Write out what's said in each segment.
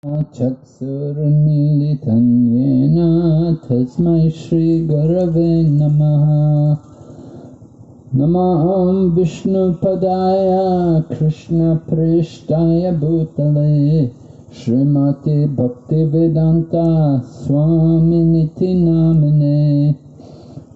Chaksurmilitan yena tasmai Shri Gurave Namaha. Namaham Vishnu Padaya Krishna Prishtaya Bhutale Srimati Bhaktivedanta Swami Niti Namine.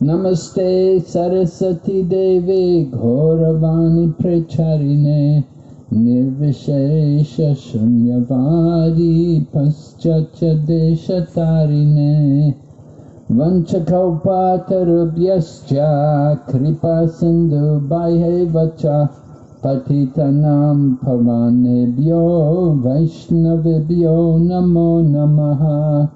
Namaste Saraswati Devi Gauravani Pracharine Nirvishesha Shunyavadi Paschacha Deshatarine Vanchakalpatarubhyascha Kripa Sindhu Bhaivacha Patitanam Pavanebhyo Vaishnavibhyo Namo Namaha.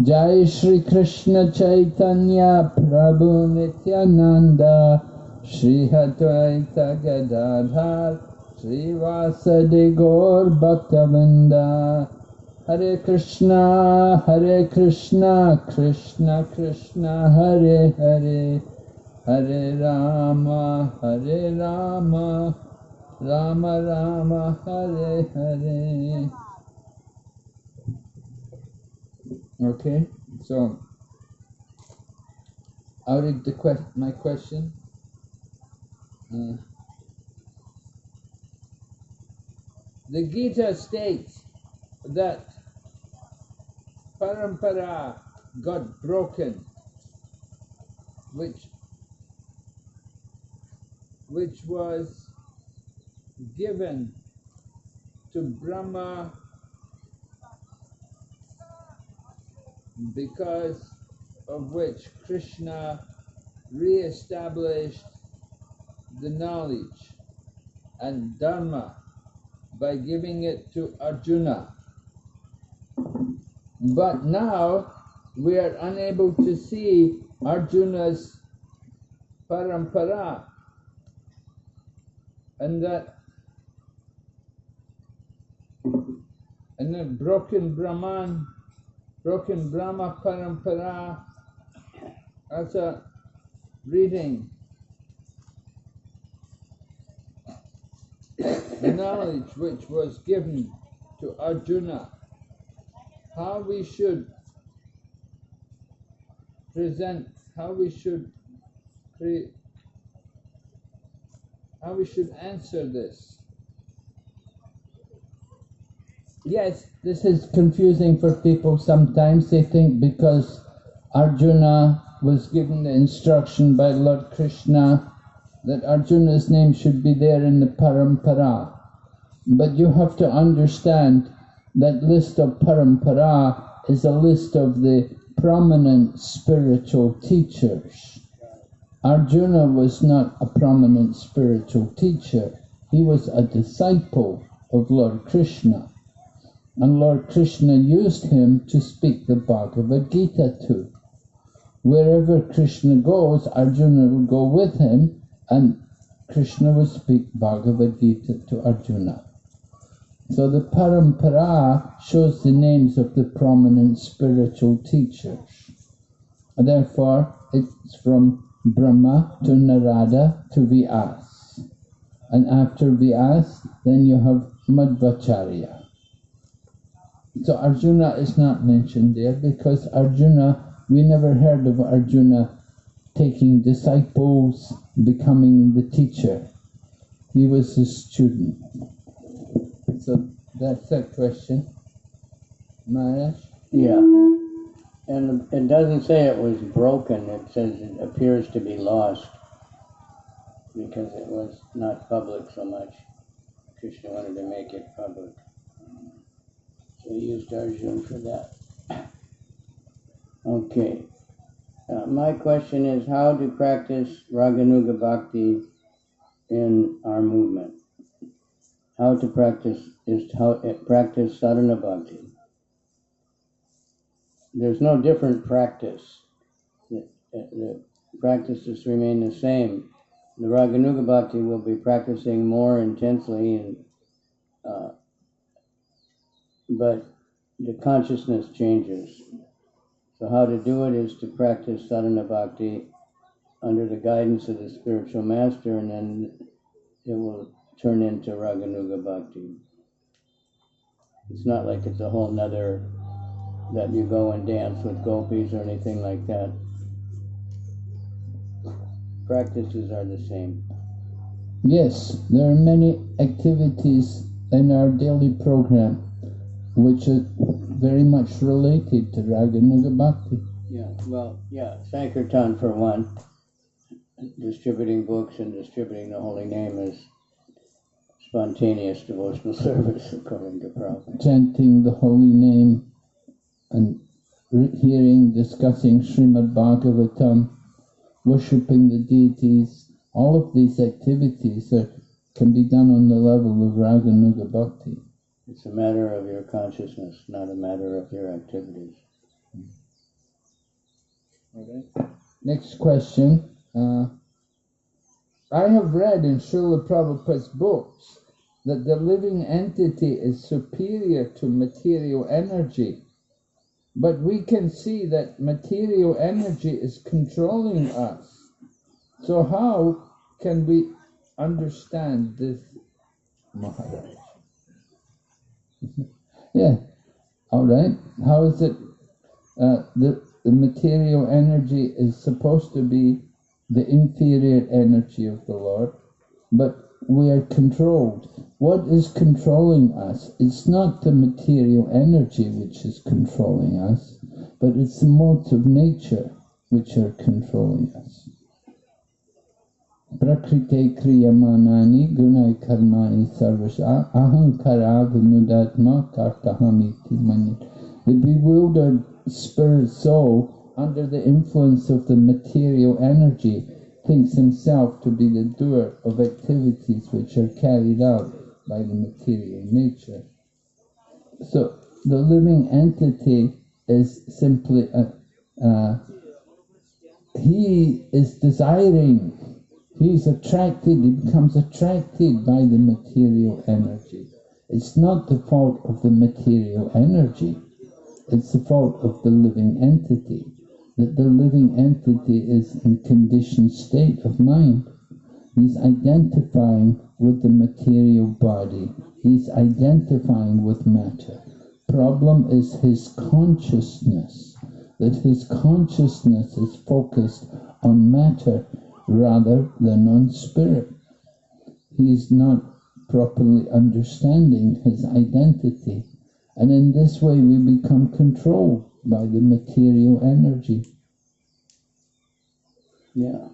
Jai Shri Krishna Chaitanya Prabhu Nityananda Shri Advaita Gadadhar Shri Vasadi Gaur Bhaktavinda. Hare Krishna Krishna Krishna Hare Hare Hare Rama Rama Rama Hare Hare. Okay, so I'll read my question. The Gita states that Parampara got broken, which was given to Brahma because of which Krishna re-established the knowledge and Dharma by giving it to Arjuna. But now we are unable to see Arjuna's parampara, and that broken Brahma parampara as a reading the knowledge which was given to Arjuna, how we should present, how we should answer this. Yes, this is confusing for people sometimes. They think because Arjuna was given the instruction by Lord Krishna that Arjuna's name should be there in the parampara. But you have to understand that list of parampara is a list of the prominent spiritual teachers. Arjuna was not a prominent spiritual teacher. He was a disciple of Lord Krishna. And Lord Krishna used him to speak the Bhagavad Gita to. Wherever Krishna goes, Arjuna will go with him, and Krishna will speak Bhagavad Gita to Arjuna. So the parampara shows the names of the prominent spiritual teachers. And therefore, it's from Brahma to Narada to Vyas. And after Vyas, then you have Madhvacharya. So Arjuna is not mentioned there because Arjuna, we never heard of Arjuna taking disciples, becoming the teacher. He was a student. So that's that question. Maharaj? Yeah. And it doesn't say it was broken, it says it appears to be lost because it was not public so much. Krishna wanted to make it public. So he used Arjuna for that. Okay. My question is how to practice Raganuga Bhakti in our movement. How to practice sadhana bhakti. There's no different practice. The practices remain the same. The Raganuga Bhakti will be practicing more intensely, and but the consciousness changes. So how to do it is to practice sadhana bhakti under the guidance of the spiritual master, and then it will turn into Raganuga Bhakti. It's not like it's a whole nother that you go and dance with gopis or anything like that. Practices are the same. Yes, there are many activities in our daily program which are very much related to Raganuga Bhakti. Yeah, well, yeah, Sankirtan for one. Distributing books and distributing the holy name is spontaneous devotional service, according to Prabhupada. Chanting the holy name and hearing, discussing Srimad Bhagavatam, worshipping the deities, all of these activities can be done on the level of Raganuga Bhakti. It's a matter of your consciousness, not a matter of your activities. Okay. Next question. I have read in Srila Prabhupada's books that the living entity is superior to material energy, but we can see that material energy is controlling us. So how can we understand this, Maharaj? Yeah, all right. How is it the material energy is supposed to be the inferior energy of the Lord, but we are controlled. What is controlling us? It's not the material energy which is controlling us, but it's the modes of nature which are controlling us. Prakrite kriyamanani gunai karmani sarvasha ahankara vimudatma kartahamiti mani. The bewildered spirit soul, under the influence of the material energy, thinks himself to be the doer of activities which are carried out by the material nature. So the living entity is simply he is desiring, he's attracted, he becomes attracted by the material energy. It's not the fault of the material energy, it's the fault of the living entity, that the living entity is in conditioned state of mind. He's identifying with the material body, he's identifying with matter. Problem is his consciousness, that his consciousness is focused on matter rather than on spirit. He is not properly understanding his identity, and in this way we become controlled by the material energy. Yeah.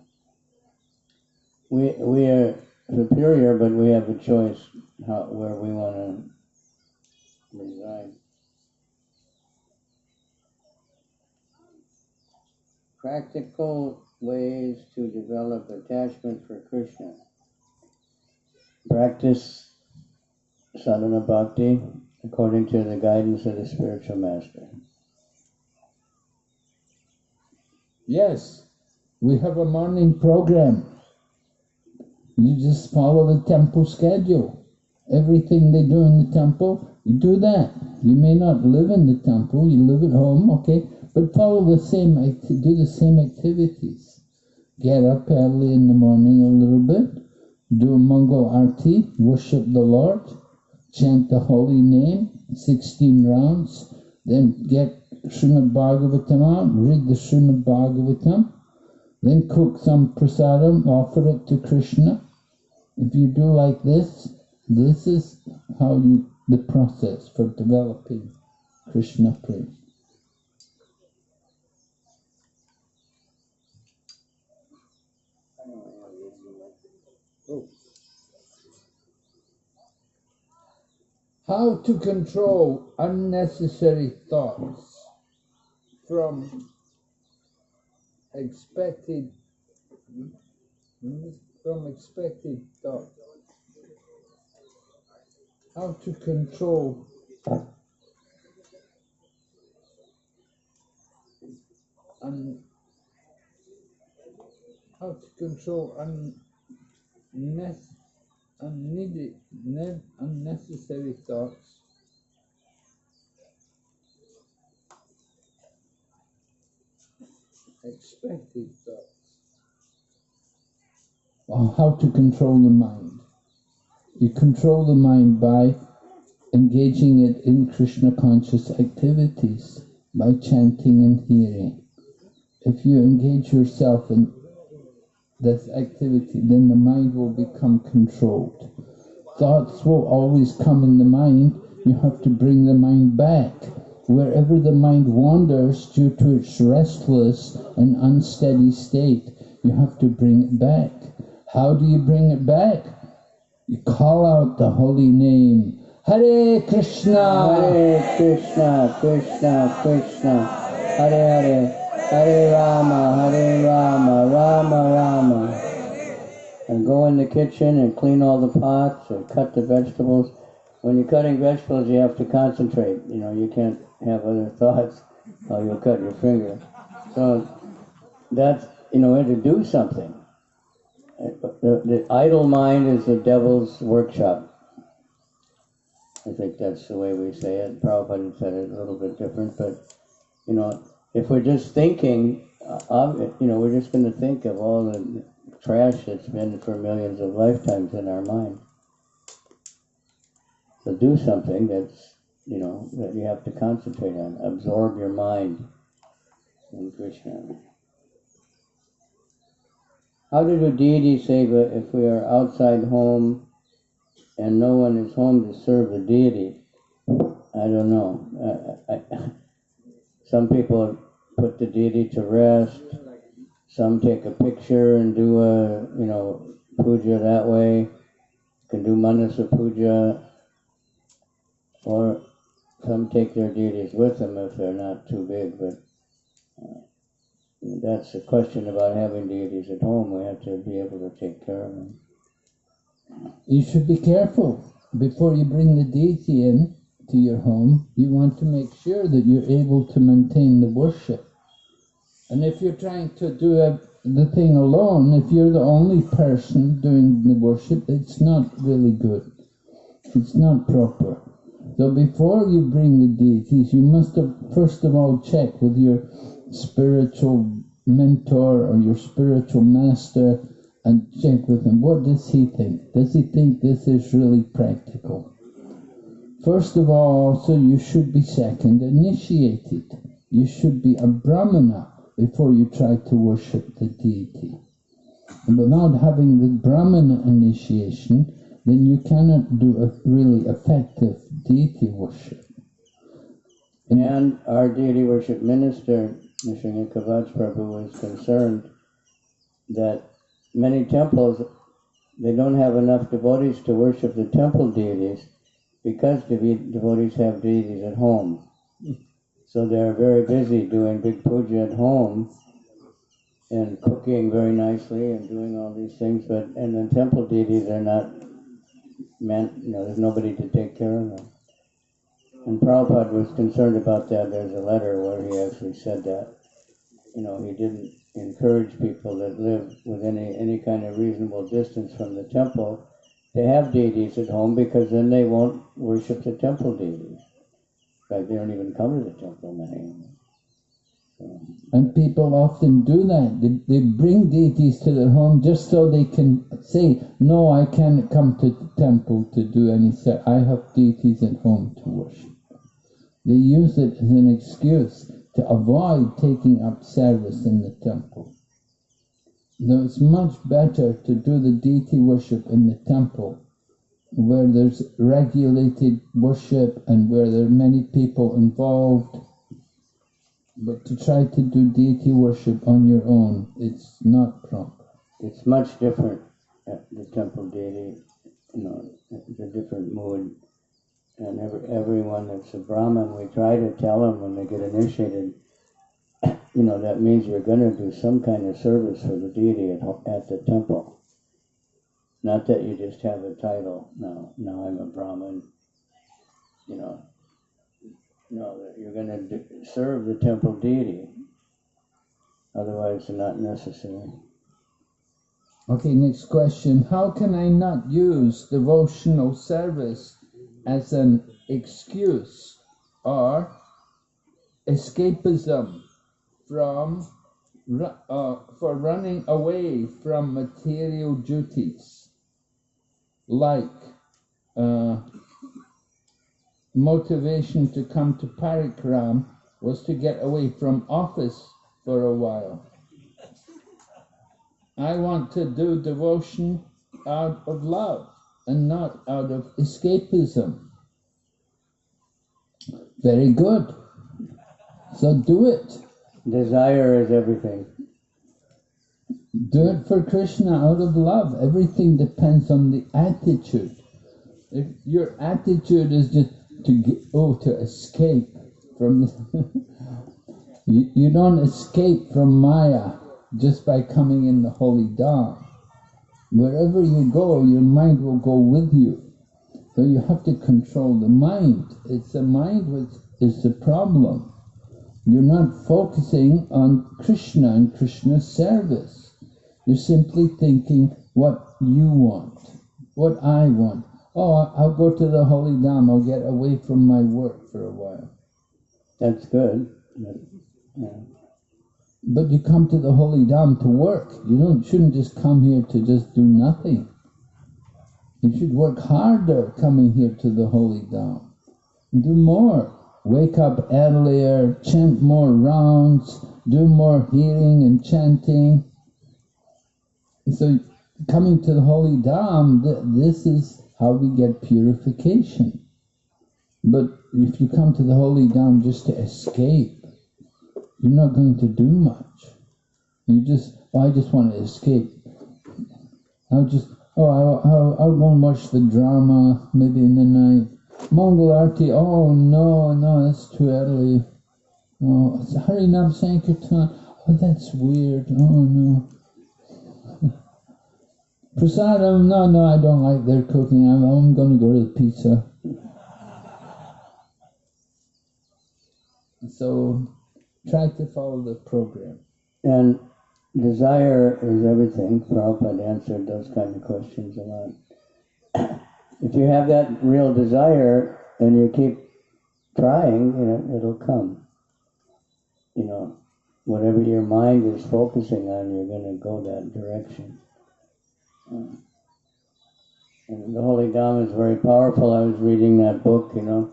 We are superior, but we have a choice where we want to reside. Practical ways to develop attachment for Krishna. Practice sadhana bhakti according to the guidance of the spiritual master. Yes, we have a morning program. You just follow the temple schedule. Everything they do in the temple, you do that. You may not live in the temple, you live at home, okay, but follow the same, do the same activities. Get up early in the morning a little bit, do a Mangal Arti, worship the Lord, chant the holy name, 16 rounds, then get Srimad Bhagavatam out, read the Srimad Bhagavatam, then cook some prasadam, offer it to Krishna. If you do like this, this is how the process for developing Krishna prema. How to control unnecessary thoughts from expected thoughts. How to control unnecessary thoughts. Expected thoughts. Well, how to control the mind? You control the mind by engaging it in Krishna conscious activities by chanting and hearing. If you engage yourself in this activity, then the mind will become controlled. Thoughts will always come in the mind. You have to bring the mind back. Wherever the mind wanders due to its restless and unsteady state, you have to bring it back. How do you bring it back? You call out the holy name. Hare Krishna! Hare Krishna, Krishna Krishna, Hare Hare, Hare Rama, Rama Rama. And go in the kitchen and clean all the pots or cut the vegetables. When you're cutting vegetables, you have to concentrate. You know, you can't have other thoughts or you'll cut your finger. So that's, in a way, to do something. The idle mind is the devil's workshop. I think that's the way we say it. Prabhupada said it a little bit different, but, you know, if we're just thinking of it, you know, we're just going to think of all the trash that's been for millions of lifetimes in our mind. So do something that's, you know, that you have to concentrate on. Absorb your mind in Krishna. How do the deities say that if we are outside home and no one is home to serve the deity? I don't know. Some people put the deity to rest. Some take a picture and do a, you know, puja that way. You can do manasa puja. Or some take their deities with them if they're not too big. But that's a question about having deities at home. We have to be able to take care of them. You should be careful. Before you bring the deity in to your home, you want to make sure that you're able to maintain the worship. And if you're trying to do the thing alone, if you're the only person doing the worship, it's not really good. It's not proper. So before you bring the deities, you must have first of all checked with your spiritual mentor or your spiritual master and check with him, what does he think? Does he think this is really practical? First of all, also, you should be second initiated. You should be a Brahmana before you try to worship the deity. And without having the Brahmana initiation, then you cannot do a really effective deity worship. And our deity worship minister, Mr. Kavach Prabhu, is concerned that many temples, they don't have enough devotees to worship the temple deities because devotees have deities at home. So they're very busy doing big puja at home and cooking very nicely and doing all these things, and the temple deities are not meant, you know, there's nobody to take care of them. And Prabhupada was concerned about that. There's a letter where he actually said that. You know, he didn't encourage people that live within any kind of reasonable distance from the temple to have deities at home, because then they won't worship the temple deities. In fact, they don't even come to the temple, many of them. So. And people often do that. They bring deities to their home just so they can say, no, I can't come to the temple to do any service. I have deities at home to worship. They use it as an excuse to avoid taking up service in the temple. Though it's much better to do the deity worship in the temple, where there's regulated worship and where there are many people involved. But to try to do deity worship on your own, it's not proper. It's much different at the temple deity. You know, it's a different mood. And everyone that's a Brahmin, we try to tell them when they get initiated, you know, that means you're going to do some kind of service for the deity at the temple. Not that you just have a title, now I'm a Brahmin, you know. No, that you're going to serve the temple deity. Otherwise, it's not necessary. Okay, next question. How can I not use devotional service as an excuse or escapism from for running away from material duties, like motivation to come to Parikrama was to get away from office for a while. I want to do devotion out of love and not out of escapism. Very good. So do it. Desire is everything. Do it for Krishna out of love. Everything depends on the attitude. If your attitude is just to escape from you don't escape from Maya just by coming in the holy Dham. Wherever you go, your mind will go with you. So you have to control the mind. It's the mind which is the problem. You're not focusing on Krishna and Krishna's service. You're simply thinking what you want, what I want. Oh, I'll go to the holy Dham. I'll get away from my work for a while. That's good. Yeah. But you come to the holy Dham to work. You shouldn't just come here to just do nothing. You should work harder coming here to the holy Dham. Do more. Wake up earlier, chant more rounds, do more hearing and chanting. So coming to the holy Dham, this is how we get purification. But if you come to the holy Dham just to escape, you're not going to do much. You just, I just want to escape. I'll go and watch the drama, maybe in the night. Mongol Arti, oh no, it's too early. Oh, it's Harinam Sankirtan, oh that's weird, oh no. Prasadam, no, I don't like their cooking, I'm going to go to the pizza. So, try to follow the program. And desire is everything. Prabhupada answered those kind of questions a lot. If you have that real desire and you keep trying, it'll come. Whatever your mind is focusing on, you're going to go that direction. And the Holy Dham is very powerful. I was reading that book, the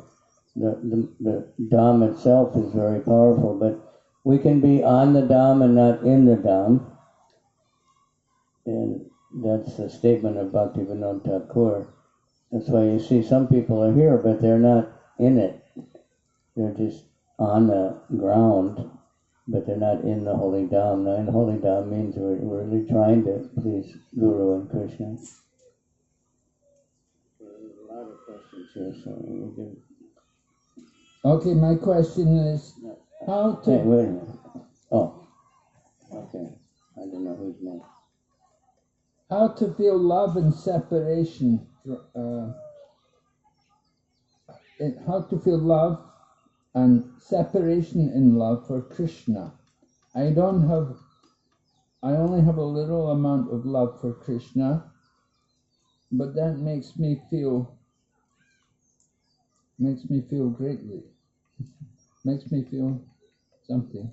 Dham itself is very powerful, but we can be on the Dham and not in the Dham. And that's a statement of Bhaktivinoda Thakur. That's why you see some people are here, but they're not in it. They're just on the ground, but they're not in the Holy Dham. Now, in the Holy Dham means we're really trying to please Guru and Krishna. There's a lot of questions here, so we can... Okay, my question is, how to... Hey, wait a minute. Oh, okay. I don't know who's next. How to feel love and separation, how to feel love and separation in love for Krishna. I only have a little amount of love for Krishna, but that makes me feel greatly. Makes me feel something.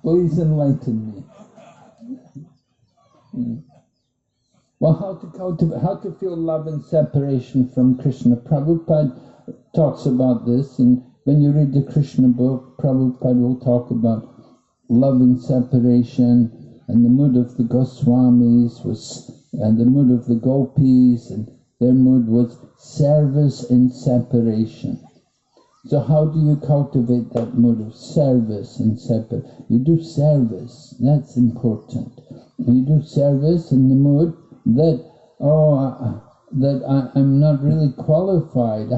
Please enlighten me. Well, how to feel love and separation from Krishna. Prabhupada talks about this, and when you read the Krishna book, Prabhupada will talk about love and separation, and the mood of the Goswamis and the mood of the Gopis, and their mood was service in separation. So how do you cultivate that mood of service and separate? You do service, that's important. You do service in the mood that, I'm not really qualified.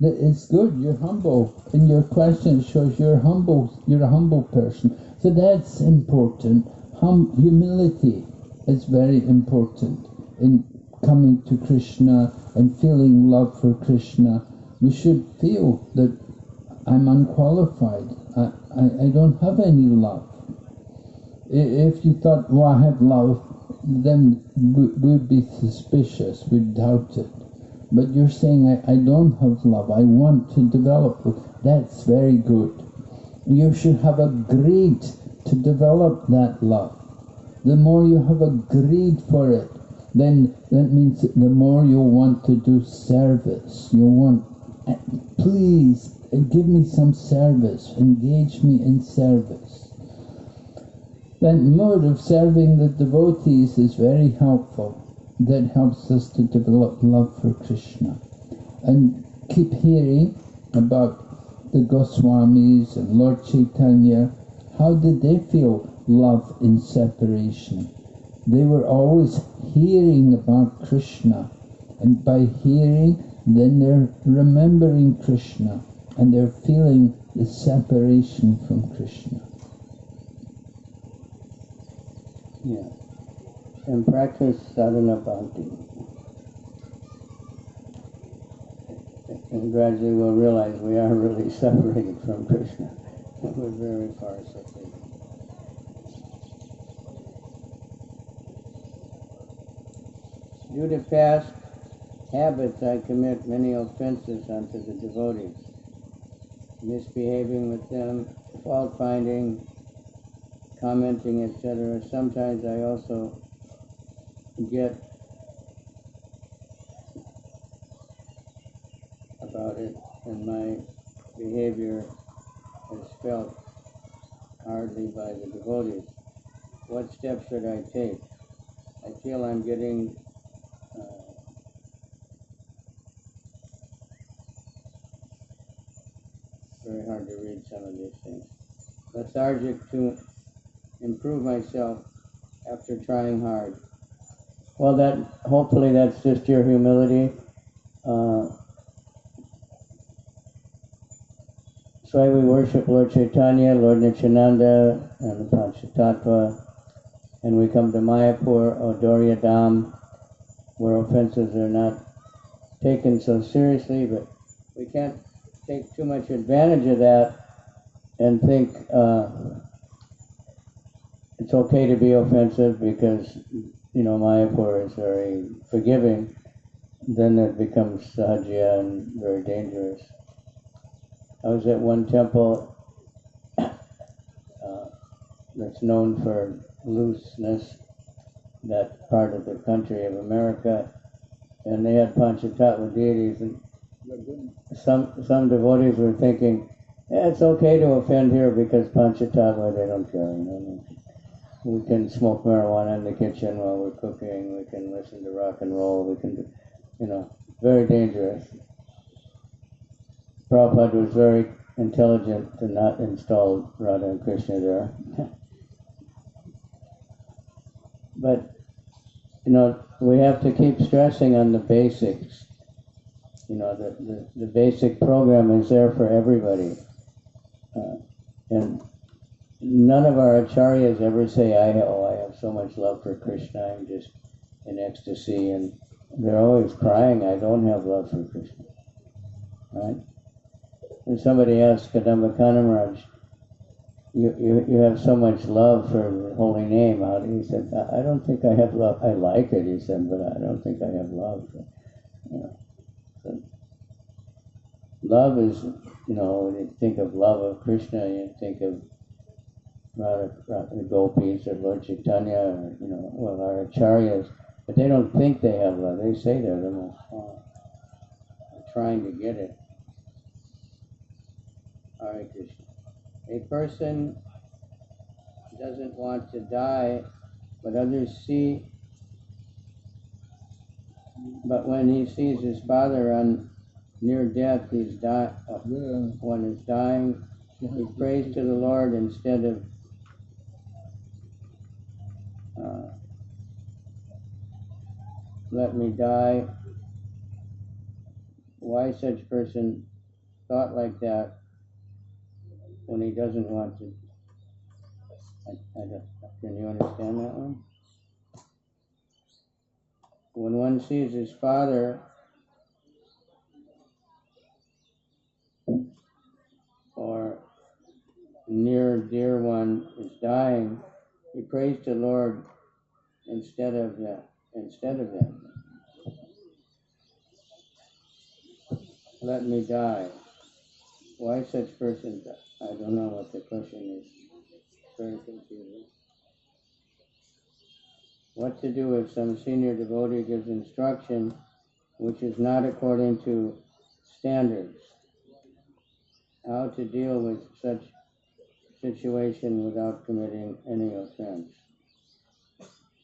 It's good, you're humble. In your question shows you're a humble person. So that's important. Humility is very important in coming to Krishna and feeling love for Krishna. We should feel that I'm unqualified. I don't have any love. If you thought, I have love, then we'd be suspicious, we'd doubt it. But you're saying, I don't have love, I want to develop it. That's very good. You should have agreed to develop that love. The more you have agreed for it, then that means that the more you'll want to do service. You'll want, please give me some service, engage me in service. That mode of serving the devotees is very helpful. That helps us to develop love for Krishna. And keep hearing about the Goswamis and Lord Chaitanya. How did they feel love in separation? They were always hearing about Krishna. And by hearing, then they're remembering Krishna. And they're feeling the separation from Krishna. Yeah. And practice sadhana bhakti. And gradually we'll realize we are really separated from Krishna. We're very far separated. Due to past habits, I commit many offenses unto the devotees, misbehaving with them, fault finding, commenting, etc. Sometimes I also get about it, and my behavior is felt hardly by the devotees. What steps should I take? I feel I'm getting very hard to read some of these things. Lethargic to improve myself after trying hard. Well, hopefully that's just your humility. So we worship Lord Chaitanya, Lord Nityananda, and the Panchatattva, and we come to Mayapur, Odorya Dham, where offenses are not taken so seriously, but we can't take too much advantage of that and think it's okay to be offensive because, Mayapur is very forgiving. Then it becomes sahajya and very dangerous. I was at one temple that's known for looseness, that part of the country of America, and they had Panchatattva deities, and some devotees were thinking, it's okay to offend here because Panchatattva, they don't care. We can smoke marijuana in the kitchen while we're cooking, we can listen to rock and roll, we can do, very dangerous. Prabhupada was very intelligent to not install Radha and Krishna there. But, we have to keep stressing on the basics. The basic program is there for everybody. And none of our acharyas ever say, I have so much love for Krishna, I'm just in ecstasy. And they're always crying, I don't have love for Krishna. Right? And somebody asked Kadamba Maharaj, you have so much love for the holy name. He said, I don't think I have love. I like it, he said, but I don't think I have love. So love is, when you think of love of Krishna, you think of Radha, the gopis or Lord Chaitanya, or, our acharyas, but they don't think they have love. They say they're the most they're trying to get it. Hare Krishna. A person doesn't want to die, but others see. But when he sees his father on near death, one is dying. He prays to the Lord instead of let me die. Why such person thought like that when he doesn't want to? Can you understand that one? When one sees his father or near dear one is dying, he prays to the Lord instead of them. Let me die. Why such person? I don't know what the question is. Very confusing. What to do if some senior devotee gives instruction which is not according to standards? How to deal with such situation without committing any offense?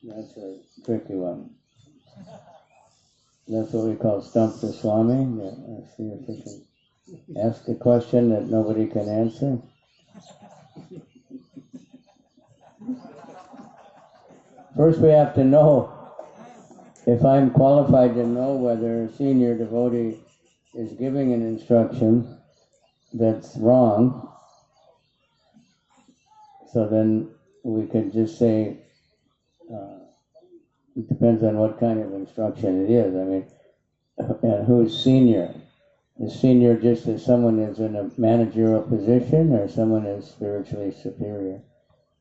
That's a tricky one. That's what we call stump the Swami. Let's see if we can ask a question that nobody can answer. First we have to know if I'm qualified to know whether a senior devotee is giving an instruction that's wrong. So then we could just say, it depends on what kind of instruction it is. I mean, and who's senior? Is senior just as someone is in a managerial position or someone is spiritually superior?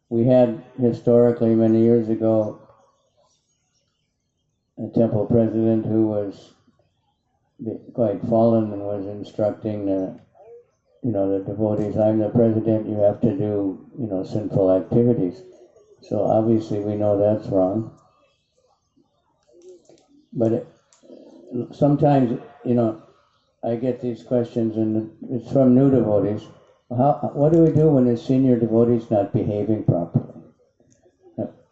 We had historically many years ago a temple president who was quite fallen and was instructing the devotees, I'm the president, you have to do, sinful activities. So obviously we know that's wrong. But sometimes, I get these questions, and it's from new devotees. What do we do when a senior devotee is not behaving properly?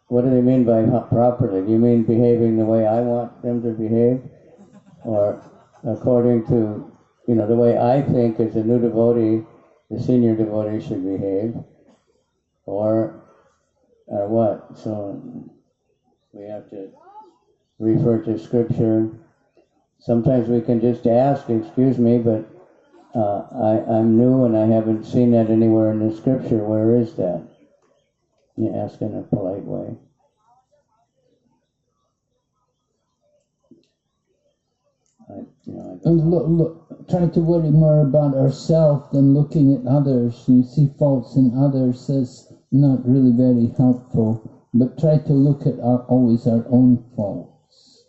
What do they mean by properly? Do you mean behaving the way I want them to behave? Or according to, the way I think as a new devotee, the senior devotee should behave? Or what? So we have to refer to scripture. Sometimes we can just ask, excuse me, but I'm new and I haven't seen that anywhere in the scripture. Where is that? You ask in a polite way. And try to worry more about ourselves than looking at others. You see faults in others as not really very helpful, but try to look at always our own faults.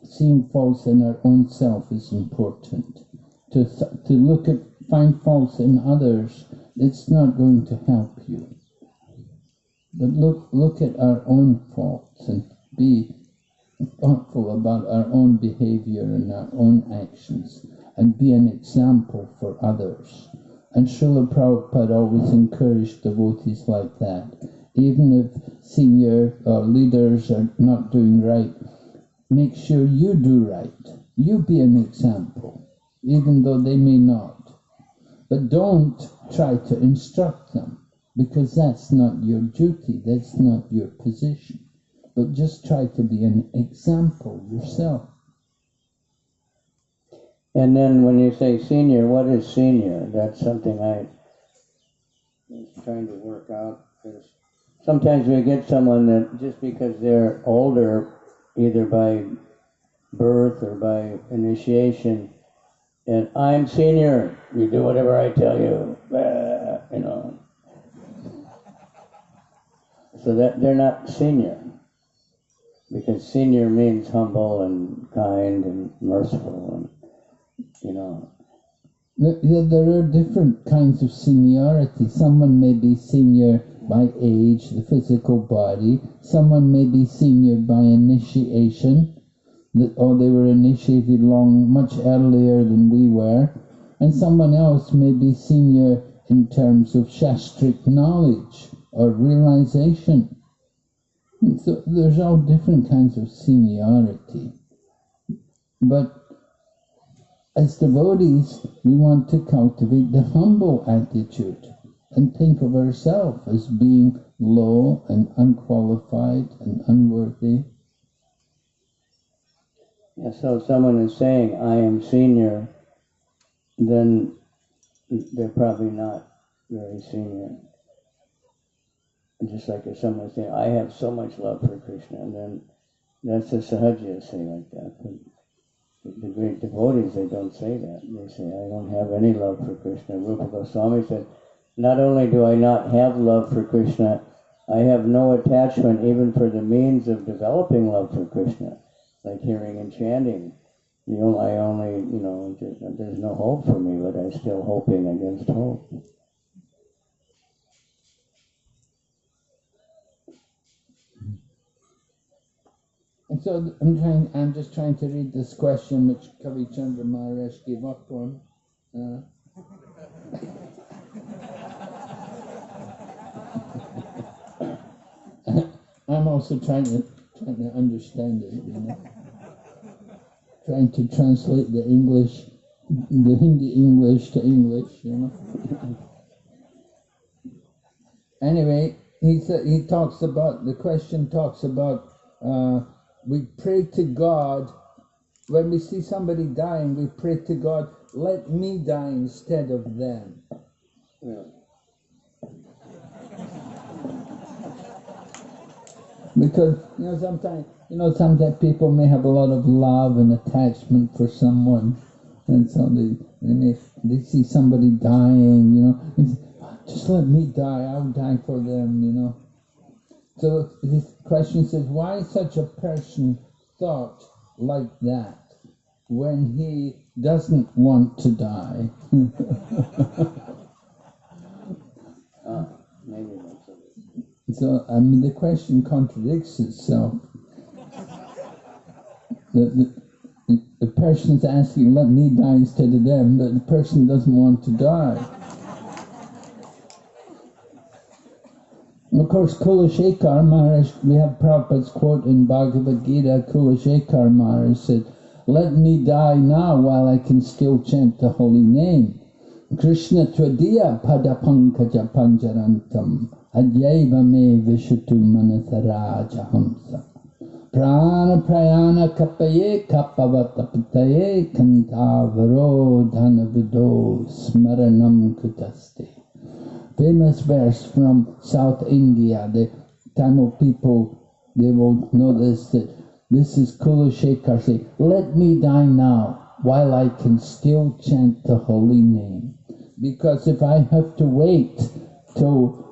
Seeing faults in our own self is important. To find faults in others, it's not going to help you. But look at our own faults and be thoughtful about our own behavior and our own actions, and be an example for others. And Srila Prabhupada always encouraged devotees like that. Even if senior leaders are not doing right, make sure you do right. You be an example, even though they may not. But don't try to instruct them, because that's not your duty, that's not your position. But just try to be an example yourself. And then when you say senior, what is senior? That's something I was trying to work out, because sometimes we get someone that just because they're older, either by birth or by initiation, and I'm senior, you do whatever I tell you, So that they're not senior, because senior means humble and kind and merciful, and, There are different kinds of seniority. Someone may be senior by age, the physical body. Someone may be senior by initiation, or they were initiated much earlier than we were. And someone else may be senior in terms of shastric knowledge or realization. And so there's all different kinds of seniority. But as devotees, we want to cultivate the humble attitude and think of ourselves as being low and unqualified and unworthy. Yeah, so if someone is saying, I am senior, then they're probably not very senior. And just like if someone is saying, I have so much love for Krishna, and then that's a sahaja say like that. But the great devotees, they don't say that. They say, I don't have any love for Krishna. Rupa Goswami said, not only do I not have love for Krishna, I have no attachment even for the means of developing love for Krishna, like hearing and chanting. I only, there's no hope for me, but I'm still hoping against hope. So I'm just trying to read this question which Kavichandra Maharaj gave up on. I'm also trying to understand it, you know. Trying to translate the English, the Hindi English to English, you know. Anyway, he talks about, the question talks about, we pray to God, when we see somebody dying, we pray to God, let me die instead of them. Yeah. Because, sometimes people may have a lot of love and attachment for someone, and so they see somebody dying, and say, just let me die, I'll die for them, So this question says, why such a person thought like that when he doesn't want to die? Maybe that's it. So, the question contradicts itself. The person's asking, let me die instead of them, but the person doesn't want to die. Of course, Kulashekar Maharaj, we have Prabhupada's quote in Bhagavad Gita, Kulashekar Maharaj said, let me die now while I can still chant the holy name. Krishna Tvadiya Padapankaja Panjarantam Adyaiva me Vishatu Manasaraja Hamsa Prana Prayana Kapaye Kapavatapataye Kantavaro Dhanavido Smaranam Kutaste. Famous verse from South India. The Tamil people, they will know this, that this is Kulashekar saying, let me die now while I can still chant the holy name. Because if I have to wait till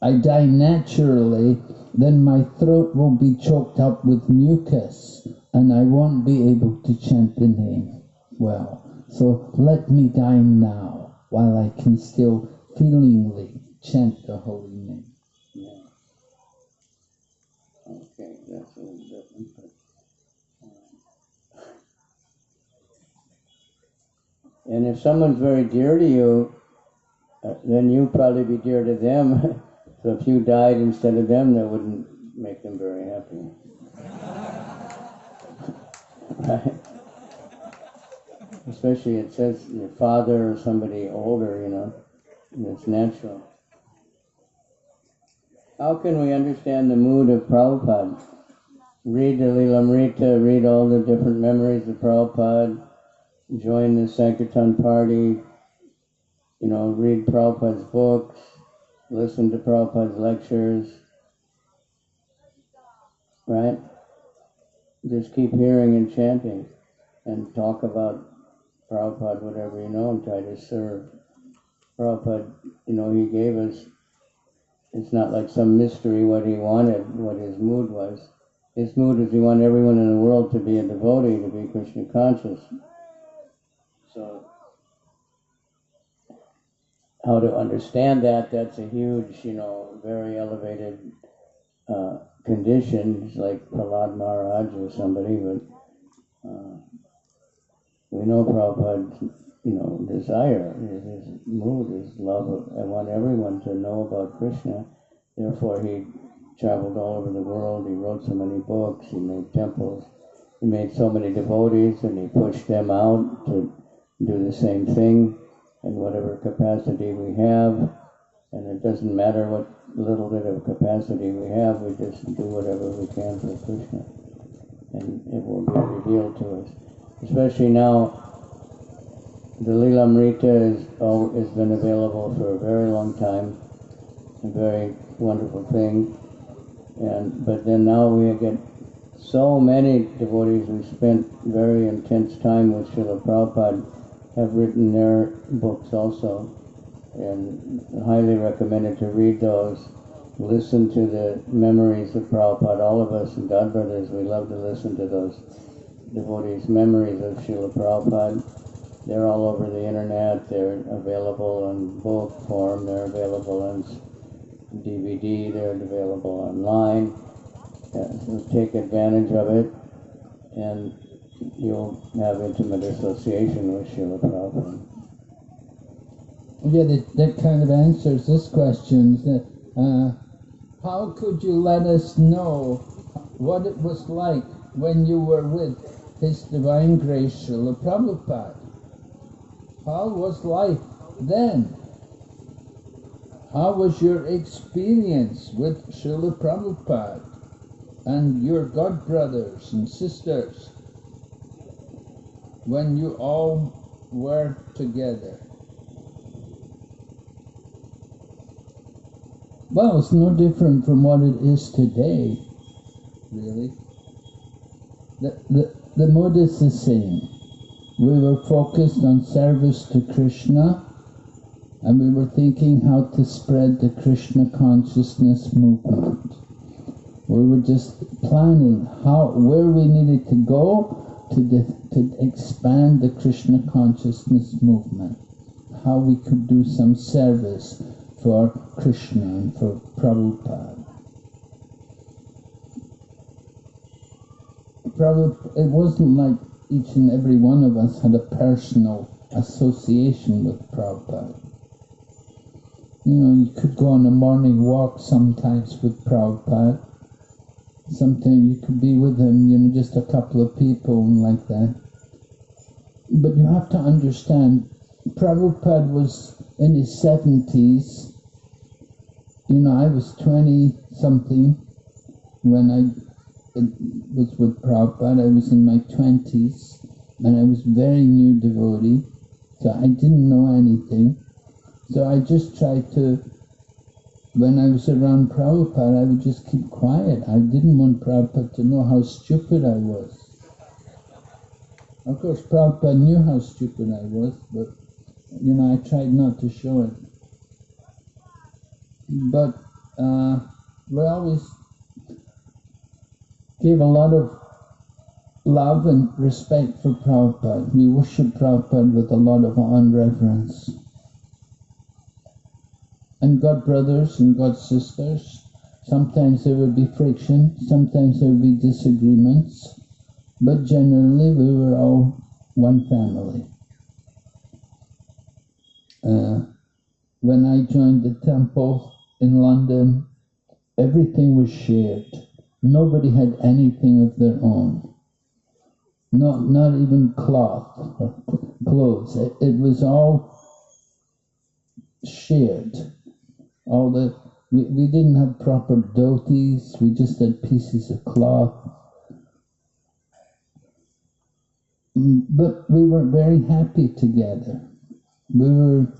I die naturally, then my throat will be choked up with mucus and I won't be able to chant the name well. So let me die now while I can still feelingly chant the holy name. Yeah. Okay, that's a little different, but and if someone's very dear to you, then you'd probably be dear to them. So if you died instead of them, that wouldn't make them very happy. Right? Especially it says your father or somebody older, and it's natural. How can we understand the mood of Prabhupada? Read the Lilamrita, read all the different memories of Prabhupada, join the Sankirtan party, read Prabhupada's books, listen to Prabhupada's lectures, right? Just keep hearing and chanting and talk about Prabhupada, whatever you know, and try to serve. Prabhupada, he gave us, it's not like some mystery what he wanted, what his mood was. His mood is he wanted everyone in the world to be a devotee, to be Krishna conscious. So, how to understand that, that's a huge, very elevated condition. It's like Prahlad Maharaj or somebody, but we know Prabhupada's, desire, his mood, his love I want everyone to know about Krishna. Therefore he traveled all over the world, he wrote so many books, he made temples, he made so many devotees, and he pushed them out to do the same thing in whatever capacity we have. And it doesn't matter what little bit of capacity we have, we just do whatever we can for Krishna. And it will be revealed to us. Especially now, the Lilamrita has been available for a very long time, a very wonderful thing. But then now we get so many devotees who spent very intense time with Srila Prabhupada have written their books also, and highly recommended to read those. Listen to the memories of Prabhupada. All of us and God Brothers, we love to listen to those devotees' memories of Srila Prabhupada. They're all over the internet. They're available in book form. They're available on DVD. They're available online. So take advantage of it, and you'll have intimate association with Srila Prabhupada. Yeah, that kind of answers this question. How could you let us know what it was like when you were with His Divine Grace Srila Prabhupada? How was life then? How was your experience with Srila Prabhupada and your godbrothers and sisters when you all were together? Well, it's no different from what it is today, really. The mood is the same. We were focused on service to Krishna, and we were thinking how to spread the Krishna consciousness movement. We were just planning where we needed to go to expand the Krishna consciousness movement, how we could do some service for Krishna and for Prabhupada. It wasn't like each and every one of us had a personal association with Prabhupada. You know, you could go on a morning walk sometimes with Prabhupada. Sometimes you could be with him, you know, just a couple of people and like that. But you have to understand, Prabhupada was in his 70s. You know, I was 20-something when I was with Prabhupada. I was in my 20s, and I was very new devotee, so I didn't know anything. So I just tried to, when I was around Prabhupada, I would just keep quiet. I didn't want Prabhupada to know how stupid I was. Of course, Prabhupada knew how stupid I was, but, you know, I tried not to show it. But we always gave a lot of love and respect for Prabhupada. We worship Prabhupada with a lot of awe and reverence. And God brothers and God sisters, sometimes there would be friction, sometimes there would be disagreements, but generally we were all one family. When I joined the temple in London, everything was shared. Nobody had anything of their own. Not even cloth or clothes. It was all shared. We didn't have proper dhotis, we just had pieces of cloth. But we were very happy together. We were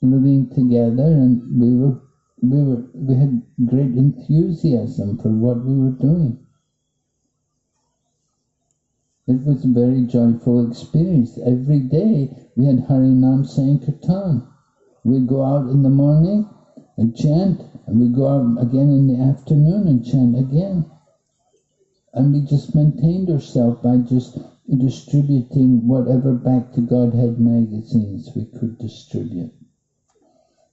living together, and we had great enthusiasm for what we were doing. It was a very joyful experience. Every day we had Harinam Sankirtan. We'd go out in the morning and chant, and we'd go out again in the afternoon and chant again. And we just maintained ourselves by just distributing whatever Back to Godhead magazines we could distribute.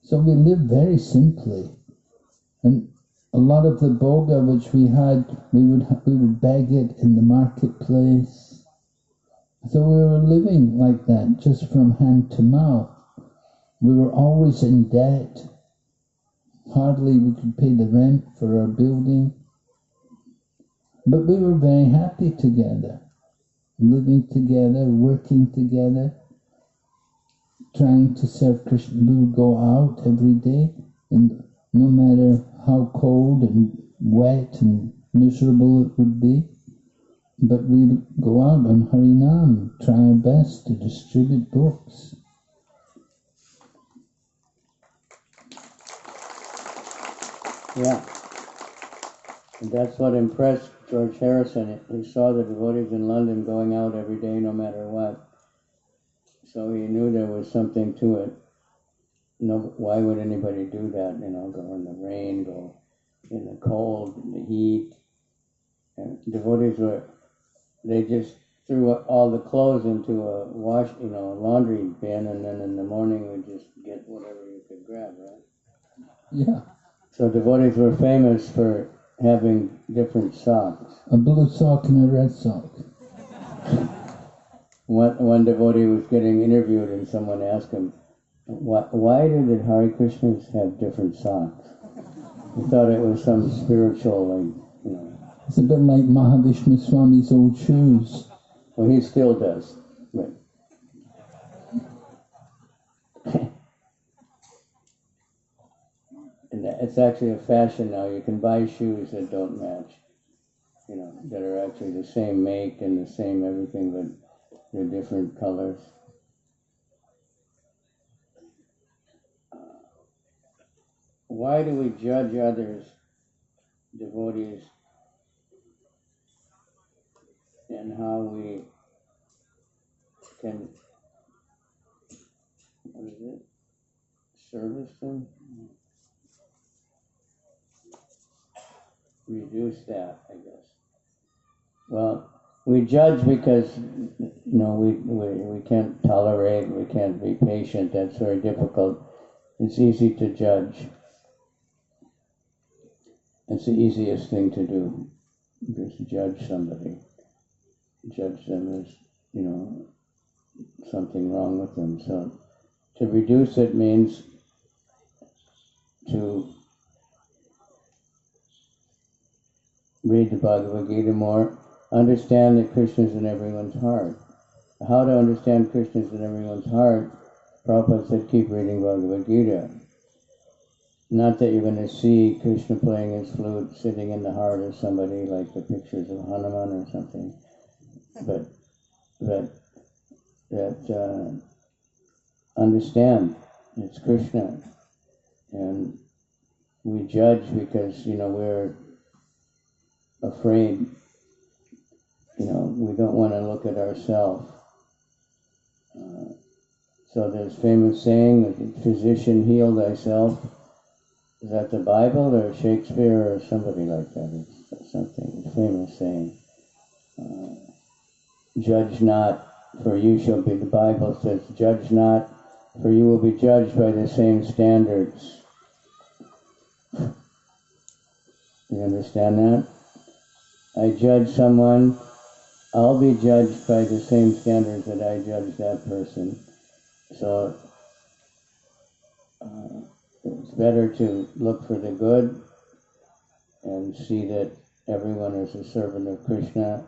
So we lived very simply. And a lot of the boga which we had, we would beg it in the marketplace. So we were living like that, just from hand to mouth. We were always in debt. Hardly we could pay the rent for our building. But we were very happy together, living together, working together, trying to serve Krishna. We would go out every day, and no matter how cold and wet and miserable it would be, but we would go out on Harinam, try our best to distribute books. Yeah. And that's what impressed George Harrison. He saw the devotees in London going out every day, no matter what. So he knew there was something to it. No, why would anybody do that? You know, go in the rain, go in the cold, in the heat. And devotees they just threw all the clothes into a laundry bin, and then in the morning we just get whatever you could grab, right? Yeah. So devotees were famous for having different socks. A blue sock and a red sock. One devotee was getting interviewed and someone asked him, why do the Hare Krishnas have different socks? He thought it was some spiritual, It's a bit like Mahavishnu Swami's old shoes. Well, he still does. But and it's actually a fashion now. You can buy shoes that don't match, that are actually the same make and the same everything, but they're different colors. Why do we judge others, devotees, and how we can, service them? Reduce that, I guess. Well, we judge because, we can't tolerate, we can't be patient, that's very difficult. It's easy to judge. It's the easiest thing to do, just judge somebody. Judge them as, something wrong with them. So to reduce it means to read the Bhagavad Gita more, understand that Krishna is in everyone's heart. How to understand Krishna is in everyone's heart, Prabhupada said, keep reading Bhagavad Gita. Not that you're going to see Krishna playing his flute sitting in the heart of somebody like the pictures of Hanuman or something, but that understand it's Krishna. And we judge because, we're afraid, we don't want to look at ourselves. So there's famous saying, that physician heal thyself. Is that the Bible or Shakespeare or somebody like that? It's something, a famous saying. Judge not, for you shall be, the Bible says, judge not, for you will be judged by the same standards. You understand that? I judge someone, I'll be judged by the same standards that I judge that person. So it's better to look for the good and see that everyone is a servant of Krishna.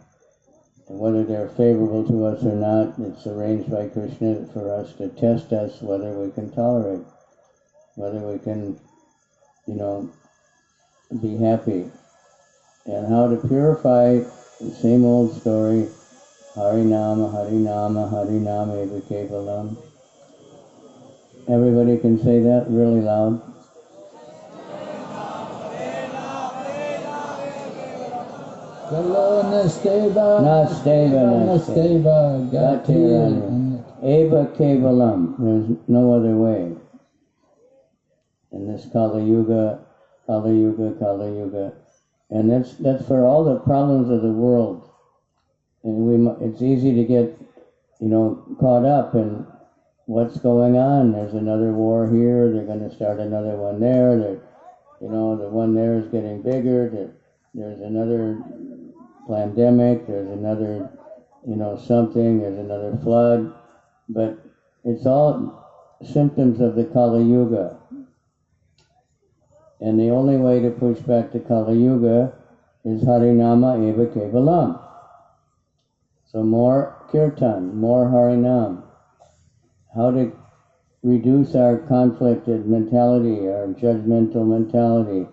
And whether they're favorable to us or not, it's arranged by Krishna for us to test us whether we can tolerate, whether we can, be happy. And how to purify, the same old story, Harinama, Harinama, Harinama eva kevalam. Everybody can say that really loud. Galo nasteva, Nasteva, Gatirani, eva kevalam. There's no other way. In this Kali Yuga, and that's for all the problems of the world. And it's easy to get, caught up in what's going on. There's another war here. They're going to start another one there. The one there is getting bigger. There's another pandemic. There's another, something. There's another flood. But it's all symptoms of the Kali Yuga. And the only way to push back the Kali Yuga is Harinama eva kevalam. So more kirtan, more Harinam. How to reduce our conflicted mentality, our judgmental mentality.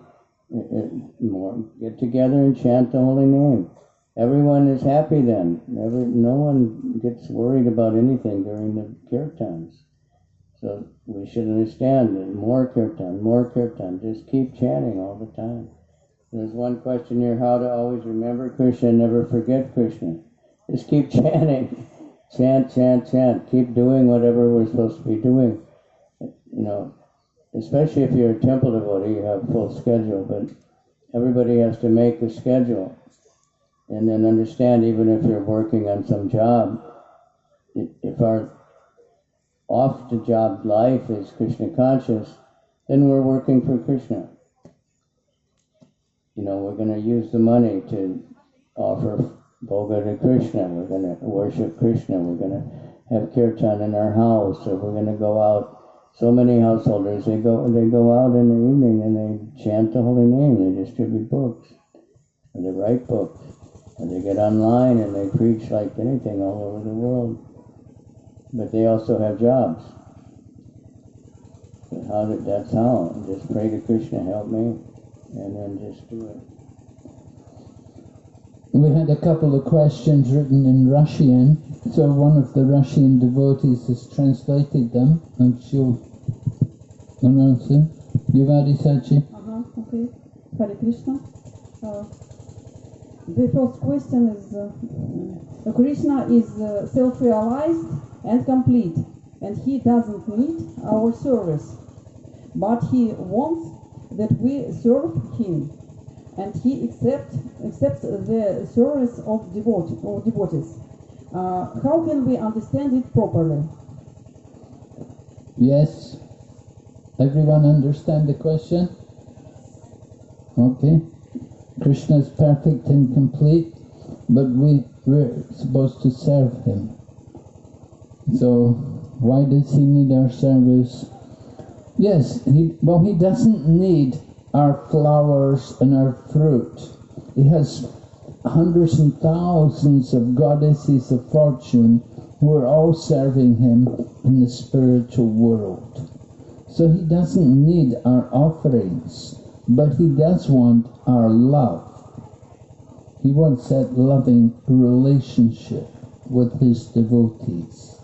More get together and chant the holy name. Everyone is happy then. No one gets worried about anything during the kirtans. So we should understand that more kirtan, just keep chanting all the time. There's one question here, how to always remember Krishna and never forget Krishna. Just keep chanting. Chant. Keep doing whatever we're supposed to be doing. Especially if you're a temple devotee, you have a full schedule, but everybody has to make a schedule. And then understand, even if you're working on some job, if our off-the-job life is Krishna conscious, then we're working for Krishna. we're going to use the money to offer bhoga to Krishna. We're going to worship Krishna. We're going to have kirtan in our house, or we're going to go out. So many householders, they go out in the evening and they chant the holy name. They distribute books, or they write books, or they get online and they preach like anything all over the world. But they also have jobs. That's how. Just pray to Krishna, help me, and then just do it. We had a couple of questions written in Russian, so one of the Russian devotees has translated them, and she'll announce them. Yuvari Sachi. Okay. Hare Krishna. The first question is, Krishna is self-realized and complete, and he doesn't need our service, but he wants that we serve him, and he accepts the service of devotees. How can we understand it properly? Yes. Everyone understand the question? Okay. Krishna is perfect and complete, but we're supposed to serve him. So why does he need our service? Yes, he doesn't need our flowers and our fruit. He has hundreds and thousands of goddesses of fortune who are all serving him in the spiritual world. So he doesn't need our offerings, but he does want our love. He wants that loving relationship with his devotees.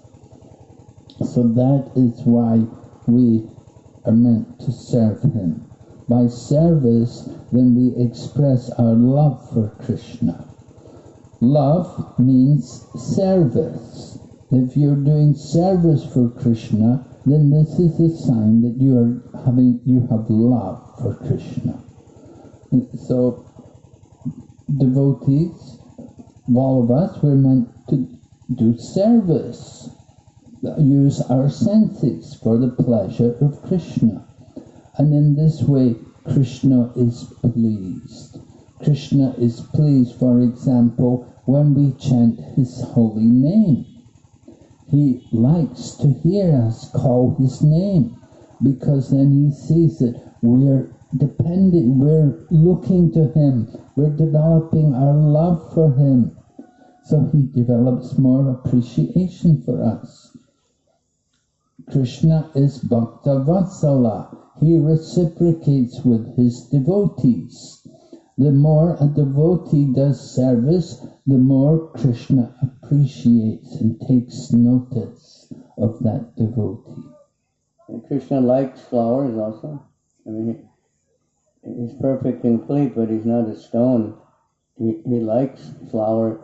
So that is why we are meant to serve him. By service, then we express our love for Krishna. Love means service. If you're doing service for Krishna, then this is a sign that you have love for Krishna. So, devotees, all of us, we're meant to do service. Use our senses for the pleasure of Krishna. And in this way, Krishna is pleased. Krishna is pleased, for example, when we chant his holy name. He likes to hear us call his name, because then he sees that we're dependent, we're looking to him, we're developing our love for him. So he develops more appreciation for us. Krishna is Bhakta Vatsala. He reciprocates with his devotees. The more a devotee does service, the more Krishna appreciates and takes notice of that devotee. And Krishna likes flowers also. I mean, he's perfect and complete, but he's not a stone. He likes flowers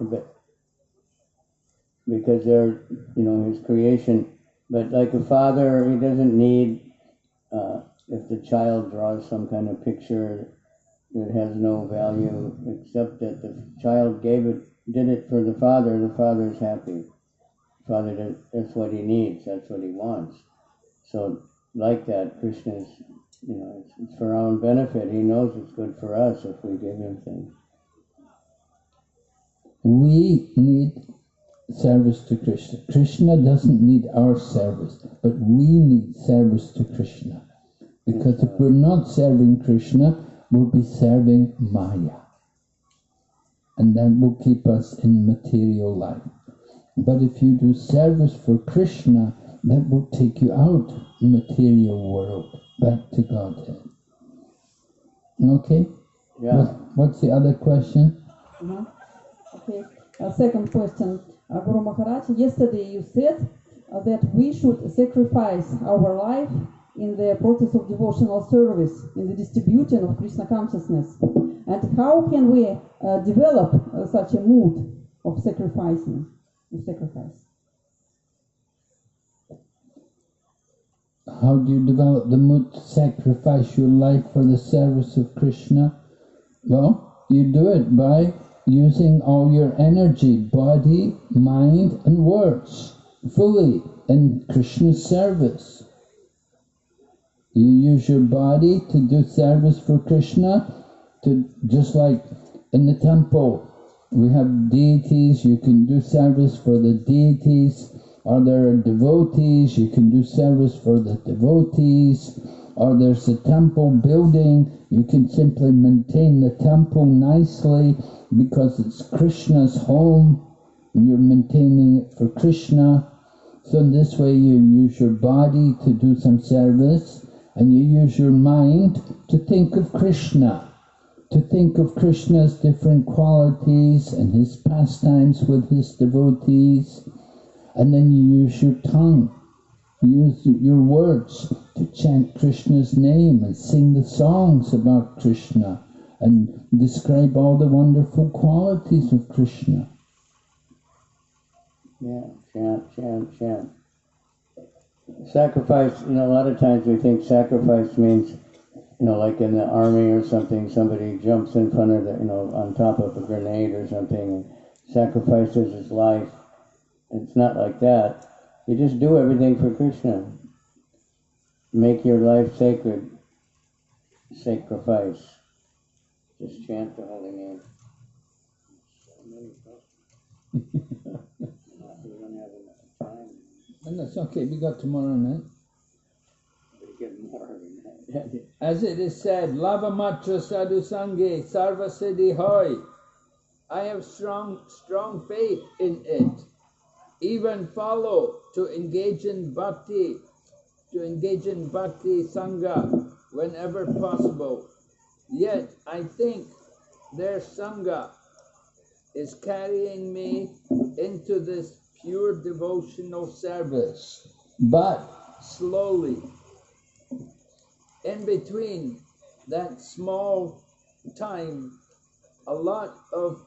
because they're, his creation. But like a father, he doesn't need, if the child draws some kind of picture that has no value, except that the child did it for the father's happy. That's what he needs, that's what he wants. So like that, Krishna's, it's for our own benefit. He knows it's good for us if we give him things. We need service to Krishna. Krishna doesn't need our service, but we need service to Krishna. Because if we're not serving Krishna, we'll be serving Maya. And that will keep us in material life. But if you do service for Krishna, that will take you out in the material world, back to Godhead. Okay? Yeah. What's the other question? Okay. Second question. Guru Maharaj, yesterday you said that we should sacrifice our life in the process of devotional service, in the distribution of Krishna consciousness. And how can we develop such a mood of sacrifice? How do you develop the mood to sacrifice your life for the service of Krishna? Well, you do it by using all your energy, body, mind, and words, fully in Krishna's service. You use your body to do service for Krishna, just like in the temple, we have deities, you can do service for the deities, or there are devotees, you can do service for the devotees, or there's a temple building, you can simply maintain the temple nicely because it's Krishna's home, and you're maintaining it for Krishna. So in this way you use your body to do some service, and you use your mind to think of Krishna, to think of Krishna's different qualities and his pastimes with his devotees. And then you use your tongue, use your words to chant Krishna's name and sing the songs about Krishna and describe all the wonderful qualities of Krishna. Yeah, chant. Sacrifice, a lot of times we think sacrifice means, like in the army or something, somebody jumps in front of on top of a grenade or something and sacrifices his life. It's not like that. You just do everything for Krishna. Make your life sacred. Sacrifice. Just chant the holy name. We don't have enough time. And that's okay, we got tomorrow night. But get more than that. As it is said, Lava Matra Sadhu Sange Sarva Siddhi Hoy. I have strong faith in it. Even follow to engage in bhakti sangha whenever possible. Yet I think their sangha is carrying me into this pure devotional service, but slowly. In between that small time, a lot of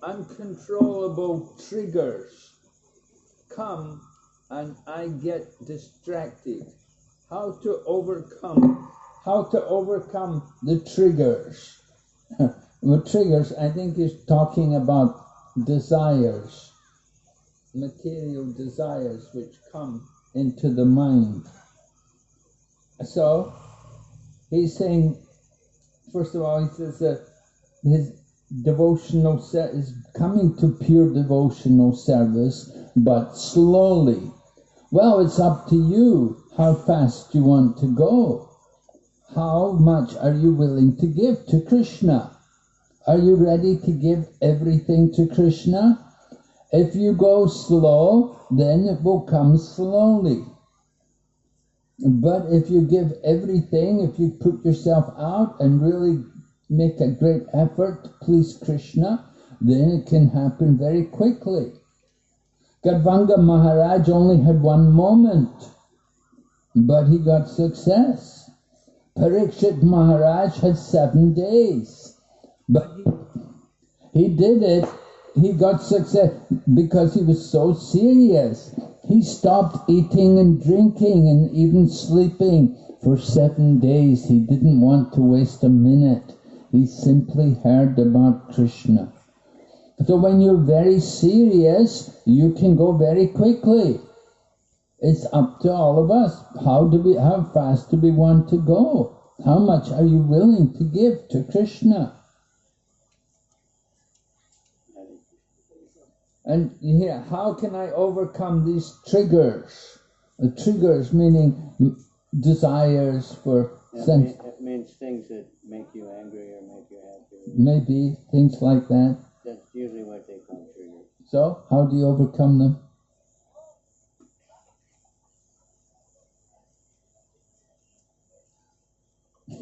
uncontrollable triggers come and I get distracted. How to overcome the triggers. With triggers, I think he's talking about desires, material desires which come into the mind. So, he's saying, first of all, he says that his devotional is coming to pure devotional service, but slowly. Well, it's up to you how fast you want to go. How much are you willing to give to Krishna? Are you ready to give everything to Krishna? If you go slow, then it will come slowly. But if you give everything, if you put yourself out and really make a great effort to please Krishna, then it can happen very quickly. Gadvanga Maharaj only had one moment, but he got success. Parikshit Maharaj had 7 days, but he did it. He got success because he was so serious. He stopped eating and drinking and even sleeping for 7 days. He didn't want to waste a minute. He simply heard about Krishna. So when you're very serious, you can go very quickly. It's up to all of us. How fast do we want to go? How much are you willing to give to Krishna? And here, how can I overcome these triggers? The triggers meaning desires for sense. It means things that make you angry or make you happy. Maybe things like that. That's usually what they call triggers. So, how do you overcome them?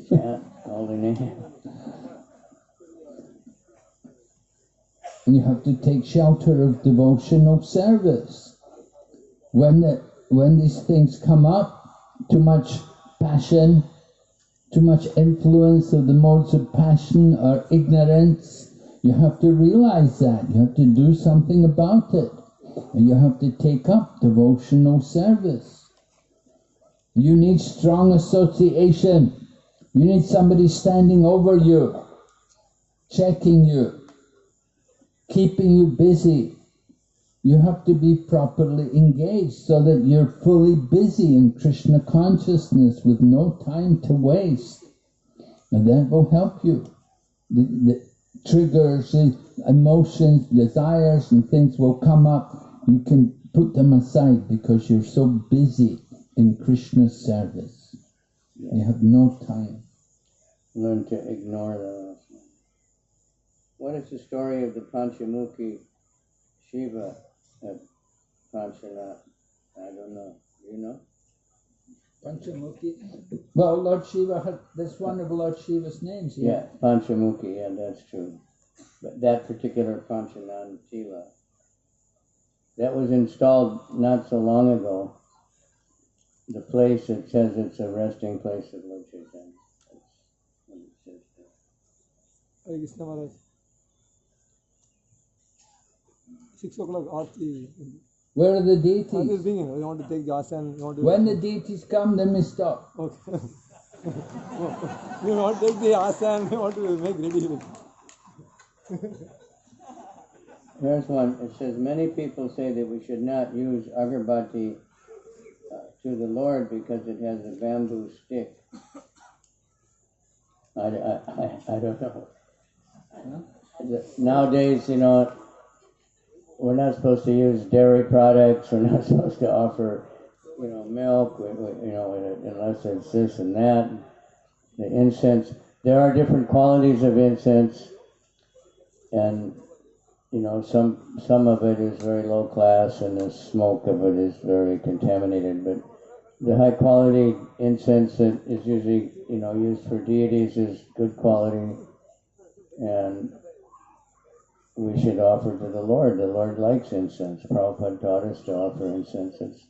Chant holy name. You have to take shelter of devotional service. When these things come up, too much passion, too much influence of the modes of passion or ignorance, you have to realize that. You have to do something about it. And you have to take up devotional service. You need strong association. You need somebody standing over you, checking you, keeping you busy. You have to be properly engaged so that you're fully busy in Krishna consciousness with no time to waste. And that will help you. the triggers, the emotions, desires and things will come up. You can put them aside because you're so busy in Krishna's service. Yeah. You have no time. Learn to ignore them. What is the story of the Panchamukhi Shiva at Panchanath? I don't know. Do you know? Panchamukhi. Well, Lord Shiva had, that's one of Lord Shiva's names. Yeah, Panchamukhi, yeah, that's true. But that particular Panchanath Shiva, that was installed not so long ago. The place, it says it's a resting place of Lord Chaitanya. That's what it says there. Hare Krishna Maharaj. 6 o'clock Aarti. Where are the I'm just deities? thinking, you want to take the asana, you want to... When the deities come, then we stop. Okay. You want to take the asana, you want to make ready. Here's one. It says, many people say that we should not use agarbatti to the Lord because it has a bamboo stick. I don't know. Nowadays, you know, we're not supposed to use dairy products. We're not supposed to offer, you know, milk, you know, unless it's this and that. The incense. There are different qualities of incense, and you know, some of it is very low class, and the smoke of it is very contaminated. But the high quality incense that is usually, you know, used for deities is good quality, and we should offer to the Lord. The Lord likes incense. Prabhupada taught us to offer incense. It's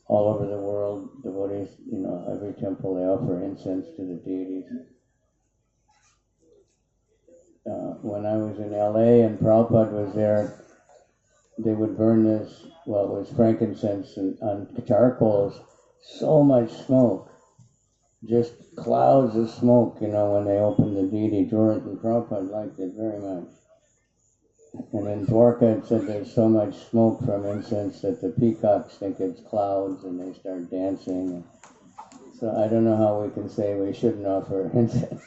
all over the world. Devotees, you know, every temple they offer incense to the deities. When I was in LA and Prabhupada was there, they would burn this, well, it was frankincense and on charcoals, so much smoke, just clouds of smoke, you know, when they opened the deity drawers, and Prabhupada liked it very much. And in Dwarka it said there's so much smoke from incense that the peacocks think it's clouds and they start dancing. So I don't know how we can say we shouldn't offer incense.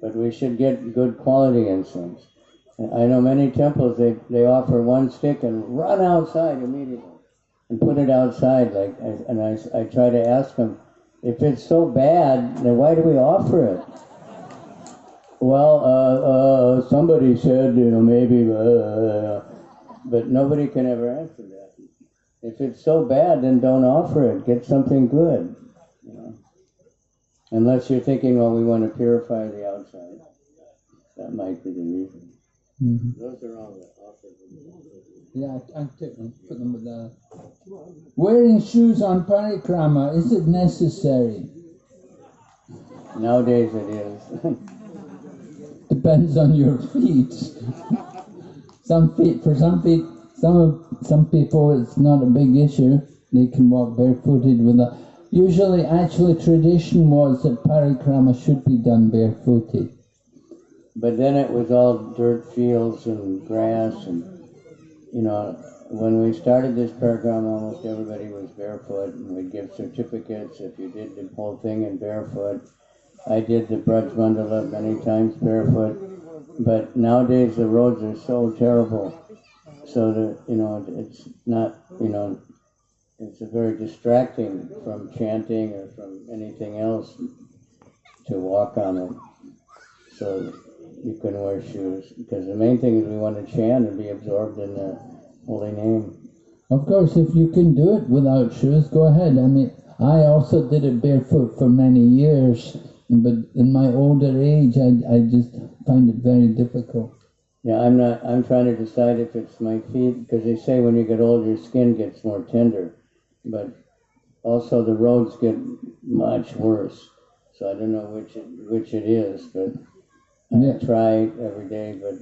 But we should get good quality incense. And I know many temples, they offer one stick and run outside immediately and put it outside. I try to ask them, if it's so bad, then why do we offer it? Well, somebody said, you know, maybe, but nobody can ever answer that. If it's so bad, then don't offer it. Get something good, you know. Unless you're thinking, well, we want to purify the outside. That might be the reason. Mm-hmm. Those are all the offers. Yeah, I took them, put them with the... Wearing shoes on Parikrama, is it necessary? Nowadays it is. Depends on your feet. Some people it's not a big issue. They can walk barefooted with a... Usually, actually, tradition was that Parikrama should be done barefooted. But then it was all dirt fields and grass, and, you know, when we started this Parikrama, almost everybody was barefoot, and we'd give certificates if you did the whole thing in barefoot. I did the Braj Mandala many times barefoot, but nowadays the roads are so terrible, so that, you know, it's not, you know, it's very distracting from chanting or from anything else to walk on it. So you can wear shoes, because the main thing is we want to chant and be absorbed in the holy name. Of course, if you can do it without shoes, go ahead. I mean, I also did it barefoot for many years, but in my older age, I just find it very difficult. Yeah, I'm trying to decide if it's my feet, because they say when you get older, your skin gets more tender, but also the roads get much worse. So I don't know which it is, but I try every day, but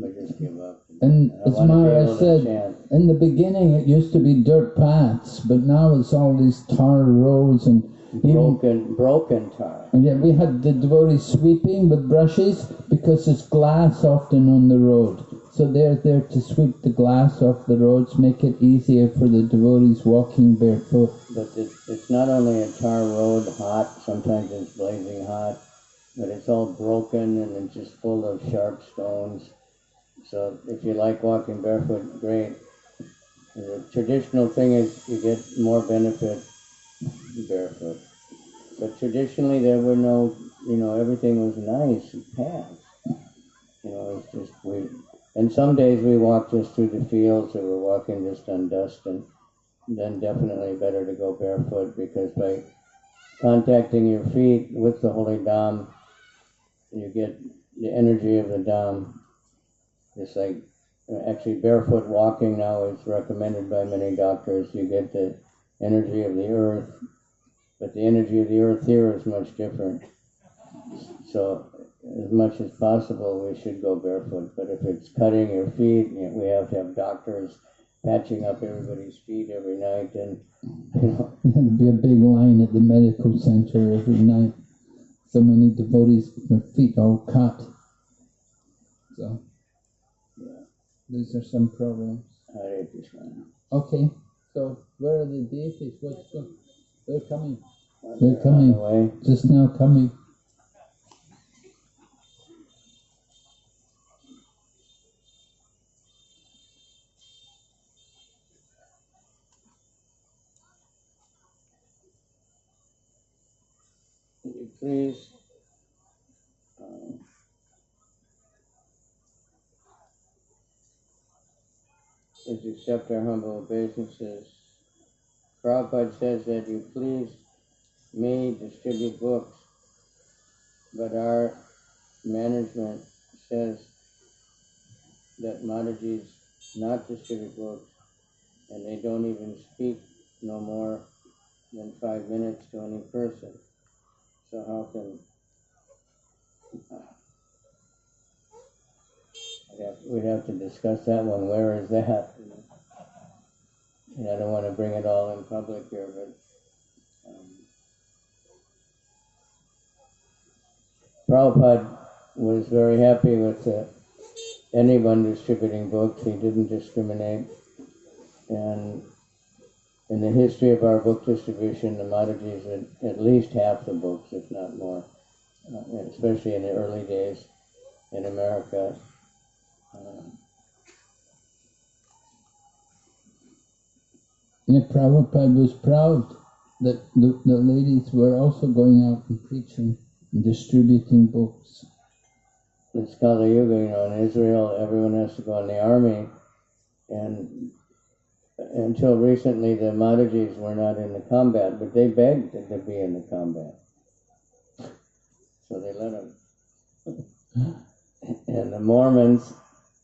I just give up. And as Maharaj said, in the beginning it used to be dirt paths, but now it's all these tar roads and broken tar. And yet we had the devotees sweeping with brushes because there's glass often on the road. So they're there to sweep the glass off the roads, make it easier for the devotees walking barefoot. But it's not only a tar road, hot, sometimes it's blazing hot. but it's all broken and it's just full of sharp stones. So if you like walking barefoot, great. The traditional thing is you get more benefit barefoot. But traditionally there were no, everything was nice paths. It's just and some days we walk just through the fields or we're walking just on dust, and then definitely better to go barefoot, because by contacting your feet with the holy Dham, you get the energy of the Dham. Just like actually barefoot walking now is recommended by many doctors. You get the energy of the earth, but the energy of the earth here is much different. So as much as possible we should go barefoot, but if it's cutting your feet, we have to have doctors patching up everybody's feet every night, and There'd be a big line at the medical center every night. So many devotees with feet all cut. So these are some problems. Hare Krishna. Okay, so where are the deities? They're coming. They're They're coming. on the way. Just now coming. Would you please accept our humble obeisances. Prabhupada says that you please me distribute books, but our management says that Mataji's not distribute books, and they don't even speak no more than 5 minutes to any person. So how can we'd have to discuss that one. Where is that? And I don't want to bring it all in public here, but Prabhupada was very happy with anyone distributing books. He didn't discriminate. And in the history of our book distribution, the Maharajis had at least half the books, if not more, especially in the early days in America. Prabhupada was proud that the ladies were also going out and preaching and distributing books. It's Kali Yuga, in Israel everyone has to go in the army, and until recently the Maharajis were not in the combat, but they begged to be in the combat. So they let them. And the Mormons,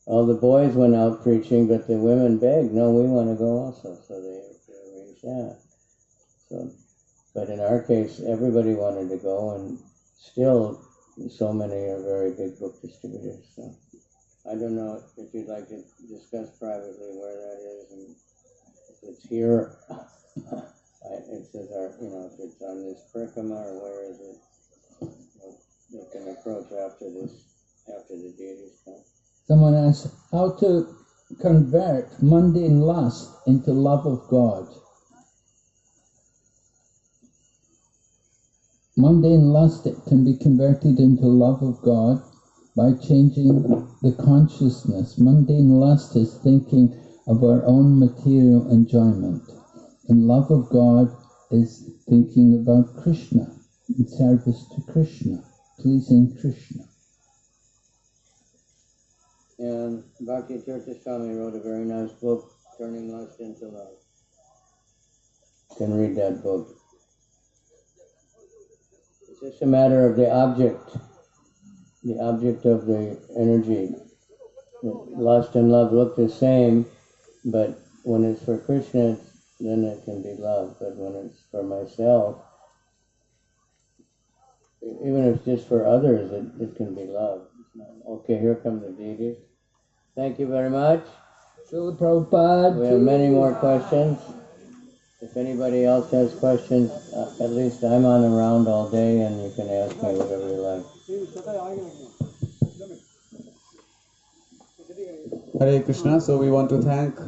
all the boys went out preaching, but the women begged, no, we want to go also. So they arranged that. So, but in our case, everybody wanted to go, and still so many are very big book distributors. So I don't know if you'd like to discuss privately where that is, and if it's here, it says if it's on this Parikrama or where is it? We can approach after the deities come. Someone asked how to convert mundane lust into love of God. Mundane lust can be converted into love of God by changing the consciousness. Mundane lust is thinking of our own material enjoyment, and love of God is thinking about Krishna, in service to Krishna, pleasing Krishna. And Bhakti Tirtha Swami wrote a very nice book, Turning Lust into Love. You can read that book. It's just a matter of the object of the energy. Lust and love look the same, but when it's for Krishna, then it can be love. But when it's for myself, even if it's just for others, it can be love. Okay, here come the deities. Thank you very much. Srila Prabhupada. We have many more questions. If anybody else has questions, at least I'm on around all day, and you can ask me whatever you like. Hare Krishna. So we want to thank